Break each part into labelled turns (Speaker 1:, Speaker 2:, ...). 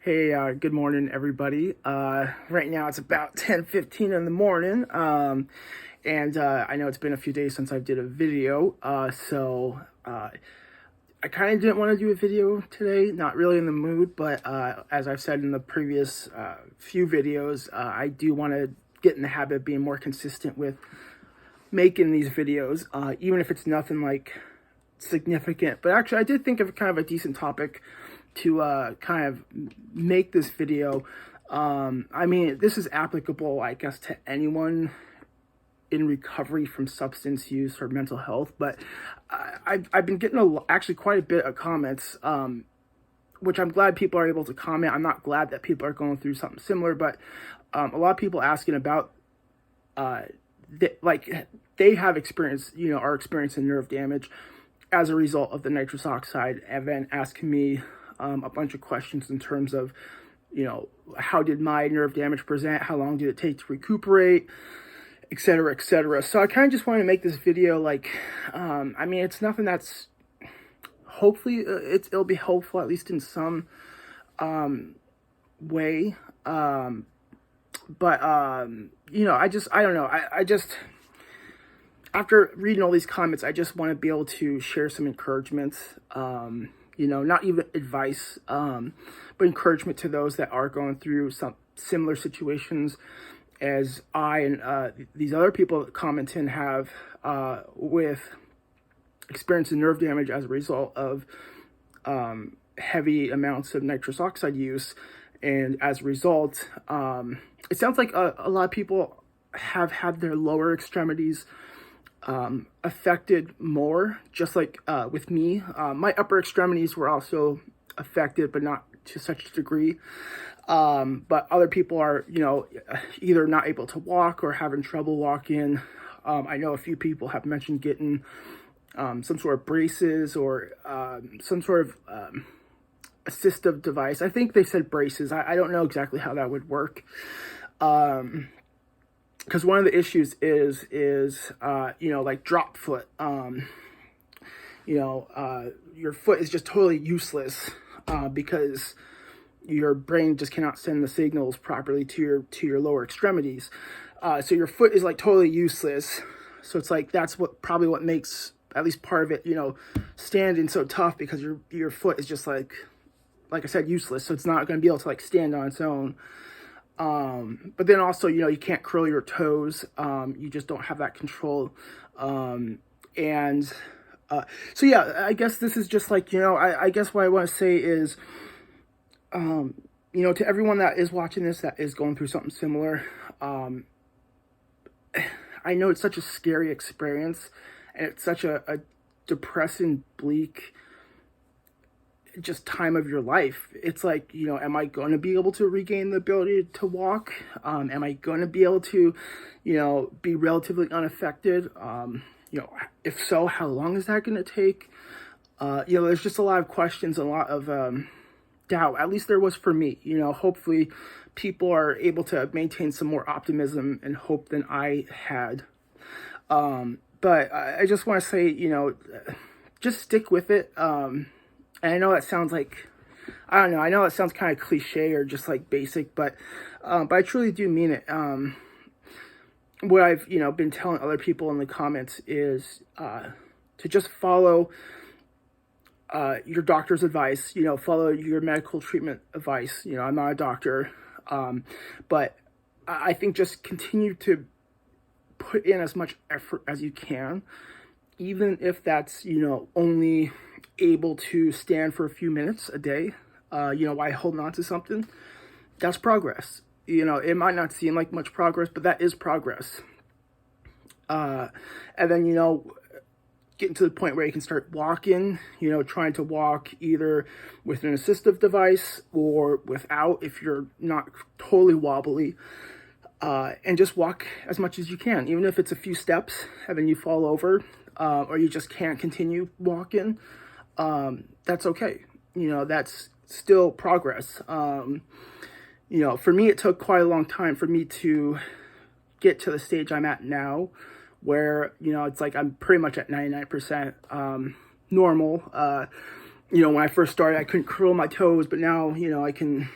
Speaker 1: Hey, good morning, everybody. Right now it's about 10:15 in the morning, and I know it's been a few days since I did a video, so I kind of didn't want to do a video today, not really in the mood, but as I've said in the previous few videos, I do want to get in the habit of being more consistent with making these videos, even if it's nothing like significant. But actually, I did think of kind of a decent topic to kind of make this video. I mean, this is applicable, I guess, to anyone in recovery from substance use or mental health, but I've been getting actually quite a bit of comments, which I'm glad people are able to comment. I'm not glad that people are going through something similar, but a lot of people asking about they have experienced, are experiencing nerve damage as a result of the nitrous oxide, and then asking me a bunch of questions in terms of, how did my nerve damage present? How long did it take to recuperate? Et cetera, et cetera. So I kind of just wanted to make this video I mean, it's nothing that's hopefully it'll be helpful, at least in some way. But I don't know. I just, after reading all these comments, I just want to be able to share some encouragement, not even advice, but encouragement to those that are going through some similar situations as I and these other people commenting have, with experiencing nerve damage as a result of heavy amounts of nitrous oxide use. And as a result, it sounds like a lot of people have had their lower extremities affected more, just like with me. My upper extremities were also affected, but not to such a degree. But other people are, either not able to walk or having trouble walking. I know a few people have mentioned getting some sort of braces or some sort of assistive device. I think they said braces. I don't know exactly how that would work. Because one of the issues is like drop foot. Your foot is just totally useless because your brain just cannot send the signals properly to your lower extremities. So your foot is like totally useless. So it's like that's probably what makes at least part of it, standing so tough, because your foot is just like I said, useless. So it's not going to be able to like stand on its own. But then also, you can't curl your toes. You just don't have that control. So yeah, I guess this is just like, I guess what I want to say is, to everyone that is watching this, that is going through something similar, I know it's such a scary experience, and it's such a depressing, bleak, just time of your life. It's like, am I going to be able to regain the ability to walk? Am I going to be able to, be relatively unaffected? If so, how long is that going to take? There's just a lot of questions, a lot of doubt. At least there was for me. Hopefully people are able to maintain some more optimism and hope than I had. But I just want to say, just stick with it. And I know that sounds like, I don't know, I know it sounds kind of cliche or just like basic, but I truly do mean it. What I've, been telling other people in the comments is to just follow your doctor's advice, follow your medical treatment advice. I'm not a doctor, but I think just continue to put in as much effort as you can, even if that's, only able to stand for a few minutes a day, while holding on to something. That's progress. It might not seem like much progress, but that is progress. And then, getting to the point where you can start walking, trying to walk either with an assistive device or without, if you're not totally wobbly, and just walk as much as you can, even if it's a few steps and then you fall over, or you just can't continue walking. That's okay. That's still progress. For me, it took quite a long time for me to get to the stage I'm at now, where, it's like I'm pretty much at 99% normal. When I first started, I couldn't curl my toes, but now, I can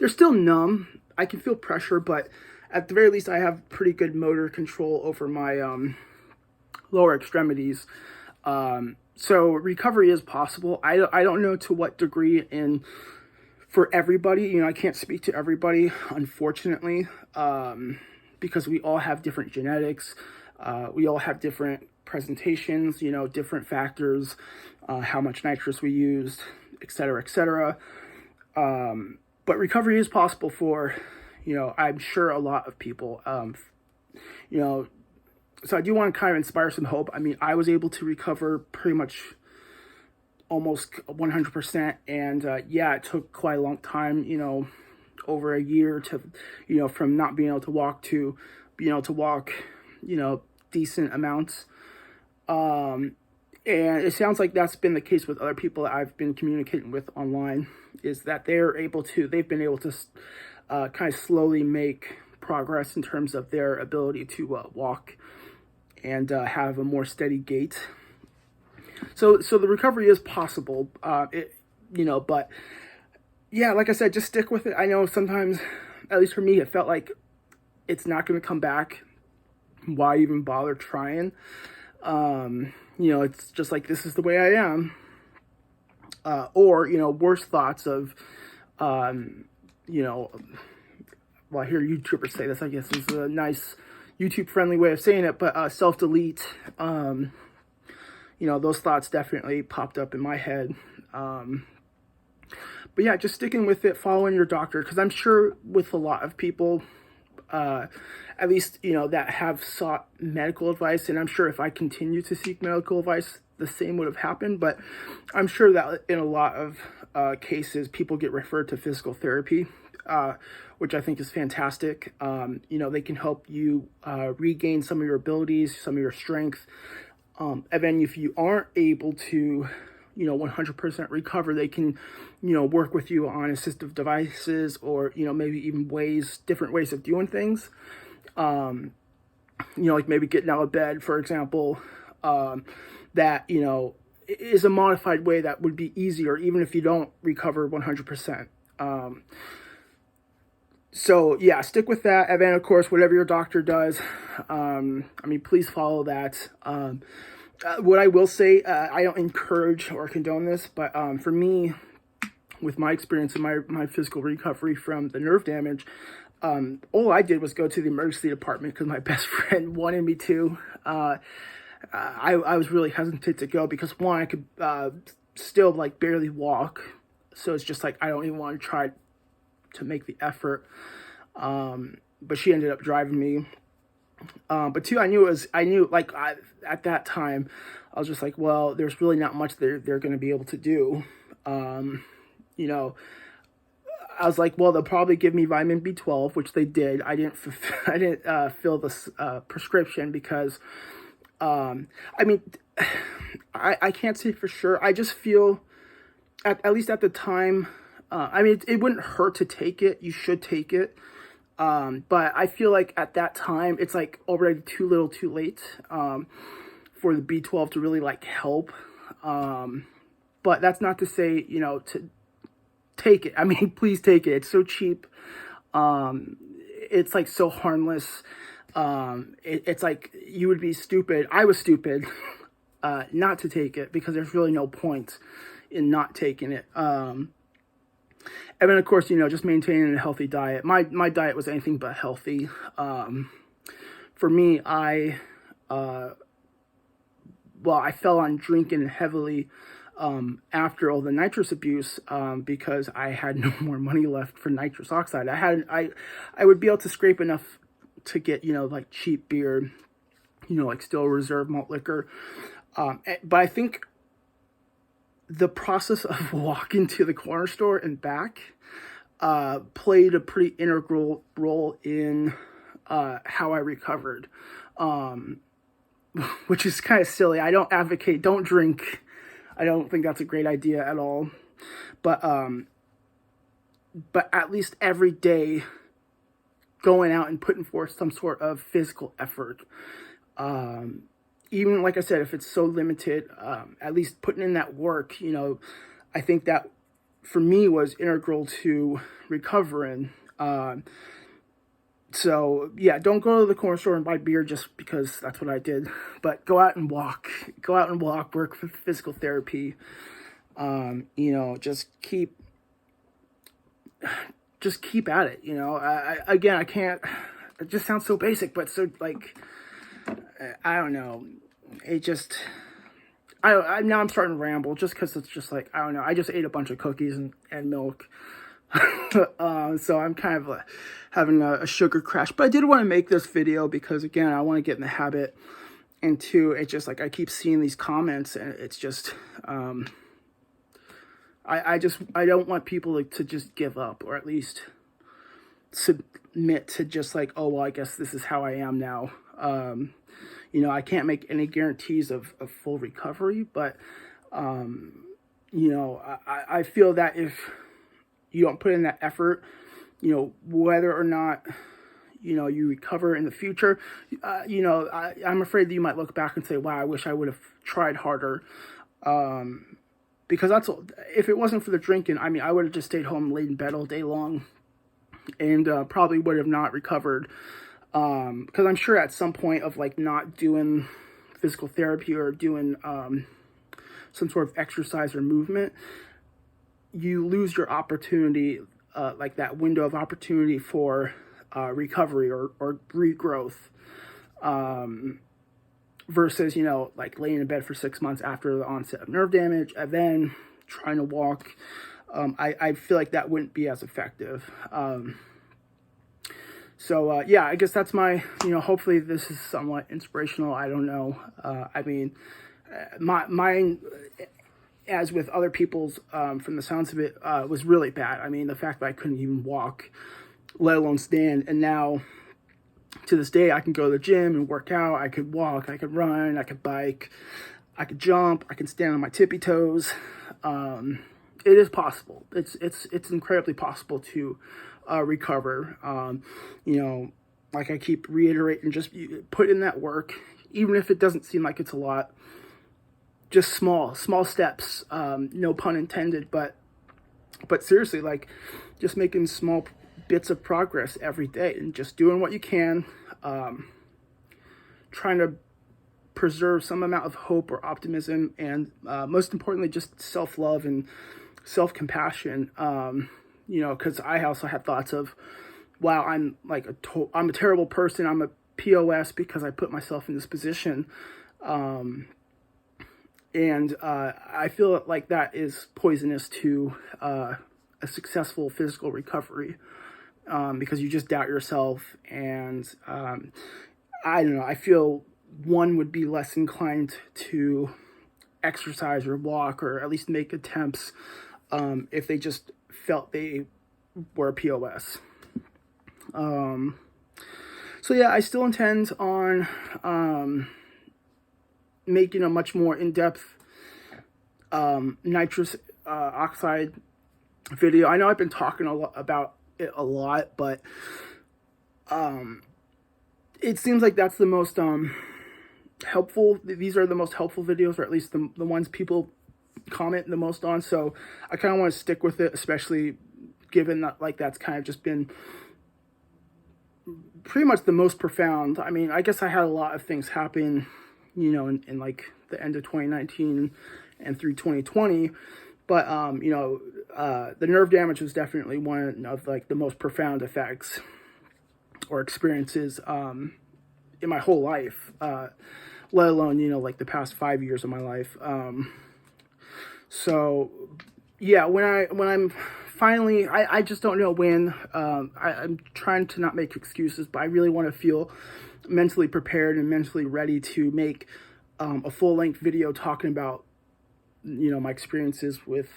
Speaker 1: they're still numb. I can feel pressure, but at the very least, I have pretty good motor control over my lower extremities. So recovery is possible. I don't know to what degree and for everybody. You know, I can't speak to everybody, unfortunately, because we all have different genetics. We all have different presentations, you know, different factors, how much nitrous we used, et cetera, et cetera. But recovery is possible for, you know, I'm sure a lot of people, you know, so I do want to kind of inspire some hope. I mean, I was able to recover pretty much almost 100%. And yeah, it took quite a long time, you know, over a year to, you know, from not being able to walk to being able to walk, you know, decent amounts. And it sounds like that's been the case with other people that I've been communicating with online, is that they've been able to kind of slowly make progress in terms of their ability to walk and have a more steady gait. So the recovery is possible, you know, but yeah, like I said, just stick with it. I know sometimes, at least for me, it felt like it's not going to come back. Why even bother trying? You know, it's just like, this is the way I am. Or, you know, worse thoughts of, you know, well, I hear YouTubers say this, I guess is a nice YouTube-friendly way of saying it, but self-delete, you know, those thoughts definitely popped up in my head. But yeah, just sticking with it, following your doctor, because I'm sure with a lot of people, at least, you know, that have sought medical advice, and I'm sure if I continue to seek medical advice, the same would have happened, but I'm sure that in a lot of cases, people get referred to physical therapy, which I think is fantastic. You know, they can help you regain some of your abilities, some of your strength. And then if you aren't able to, you know, 100% recover, they can, you know, work with you on assistive devices, or, you know, maybe even different ways of doing things. You know, like maybe getting out of bed, for example, that, you know, is a modified way that would be easier, even if you don't recover 100%. So yeah, stick with that. And then of course, whatever your doctor does, I mean, please follow that. What I will say, I don't encourage or condone this, but for me, with my experience in my physical recovery from the nerve damage, all I did was go to the emergency department because my best friend wanted me to. I was really hesitant to go because, one, I could still like barely walk, so it's just like I don't even want to try to make the effort. But she ended up driving me. But two, at that time, I was just like, well, there's really not much they're going to be able to do. You know, I was like, well, they'll probably give me vitamin B12, which they did. I didn't fill this prescription because, I mean, I can't say for sure. I just feel, at least at the time, I mean, it wouldn't hurt to take it. You should take it. But I feel like at that time, it's like already too little too late for the B12 to really like help. But that's not to say, you know, to take it. I mean, please take it. It's so cheap. It's like so harmless. It's like you would be stupid. I was stupid not to take it because there's really no point in not taking it. And then, of course, you know, just maintaining a healthy diet. My diet was anything but healthy. For me, I fell on drinking heavily after all the nitrous abuse because I had no more money left for nitrous oxide. I would be able to scrape enough to get, you know, like cheap beer, you know, like still reserve malt liquor. But I think the process of walking to the corner store and back played a pretty integral role in how I recovered, which is kind of silly. I don't advocate, don't drink. I don't think that's a great idea at all. But at least every day going out and putting forth some sort of physical effort, even like I said, if it's so limited, at least putting in that work, you know, I think that for me was integral to recovering. So yeah, don't go to the corner store and buy beer just because that's what I did, but go out and walk, work with physical therapy. Just keep at it. I can't, it just sounds so basic, but so like, I don't know. It just, now I'm starting to ramble just because it's just like, I don't know. I just ate a bunch of cookies and milk. So I'm kind of having a sugar crash, but I did want to make this video because, again, I want to get in the habit. And two, it's just like I keep seeing these comments, and it's just I don't want people to just give up, or at least submit to just like, oh well, I guess this is how I am now. I can't make any guarantees of full recovery, but I feel that if you don't put in that effort, whether or not, you recover in the future, I'm afraid that you might look back and say, wow, I wish I would have tried harder. Because if it wasn't for the drinking, I would have just stayed home, laid in bed all day long, and probably would have not recovered. Because I'm sure at some point of like not doing physical therapy or doing some sort of exercise or movement, you lose your opportunity, like that window of opportunity for recovery or regrowth, versus, like laying in bed for 6 months after the onset of nerve damage and then trying to walk. I feel like that wouldn't be as effective. So yeah, I guess that's my, hopefully this is somewhat inspirational. I don't know. Mine, as with other people's, from the sounds of it, was really bad. The fact that I couldn't even walk, let alone stand. And now, to this day, I can go to the gym and work out. I could walk, I could run, I could bike, I could jump, I can stand on my tippy toes. It is possible. It's incredibly possible to recover. Like I keep reiterating, just put in that work, even if it doesn't seem like it's a lot. Just small steps, no pun intended, but seriously, like just making small bits of progress every day and just doing what you can, trying to preserve some amount of hope or optimism, and most importantly, just self-love and self-compassion. Because I also had thoughts of, wow, I'm a terrible person. I'm a POS because I put myself in this position. And I feel like that is poisonous to a successful physical recovery, because you just doubt yourself. And I don't know, I feel one would be less inclined to exercise or walk or at least make attempts if they just felt they were POS. So yeah, I still intend on making a much more in-depth nitrous oxide video. I know I've been talking about it a lot, but it seems like that's the most helpful. These are the most helpful videos, or at least the ones people comment the most on. So I kind of want to stick with it, especially given that that's kind of just been pretty much the most profound. I guess I had a lot of things happen, in like the end of 2019 and through 2020, but the nerve damage was definitely one of like the most profound effects or experiences in my whole life, let alone like the past 5 years of my life. So yeah, when I'm finally, I just don't know when. I'm trying to not make excuses, but I really want to feel mentally prepared and mentally ready to make a full-length video talking about my experiences with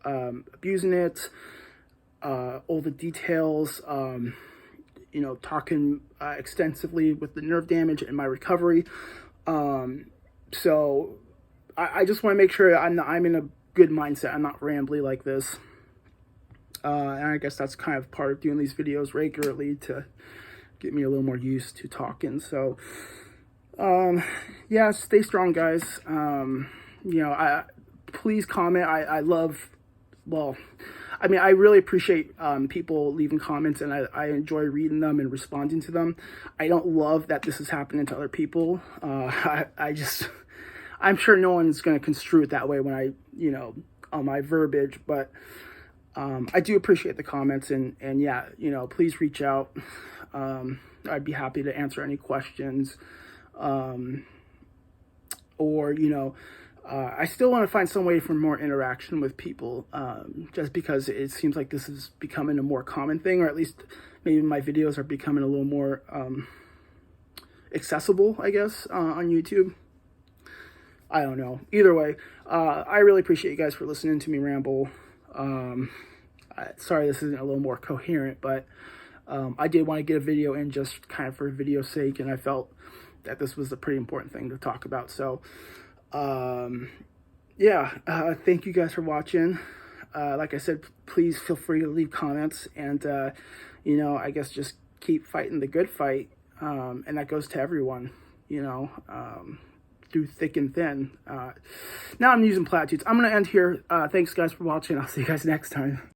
Speaker 1: abusing it, all the details, talking extensively with the nerve damage and my recovery. So I just want to make sure I'm in a good mindset. I'm not rambly like this. And I guess that's kind of part of doing these videos regularly, to get me a little more used to talking. So, yeah, stay strong, guys. Please comment. I love well, I mean, I really appreciate people leaving comments, and I enjoy reading them and responding to them. I don't love that this is happening to other people. I just, I'm sure no one's going to construe it that way when I, on my verbiage, but I do appreciate the comments, and yeah, please reach out. I'd be happy to answer any questions. Or, I still want to find some way for more interaction with people, just because it seems like this is becoming a more common thing, or at least maybe my videos are becoming a little more accessible, I guess, on YouTube. I don't know. Either way, I really appreciate you guys for listening to me ramble. Sorry this isn't a little more coherent, but I did want to get a video in just kind of for video's sake, and I felt that this was a pretty important thing to talk about. So, yeah, thank you guys for watching. Like I said, please feel free to leave comments, and, I guess just keep fighting the good fight, and that goes to everyone, through thick and thin. Now I'm using platitudes. I'm going to end here. Thanks, guys, for watching. I'll see you guys next time.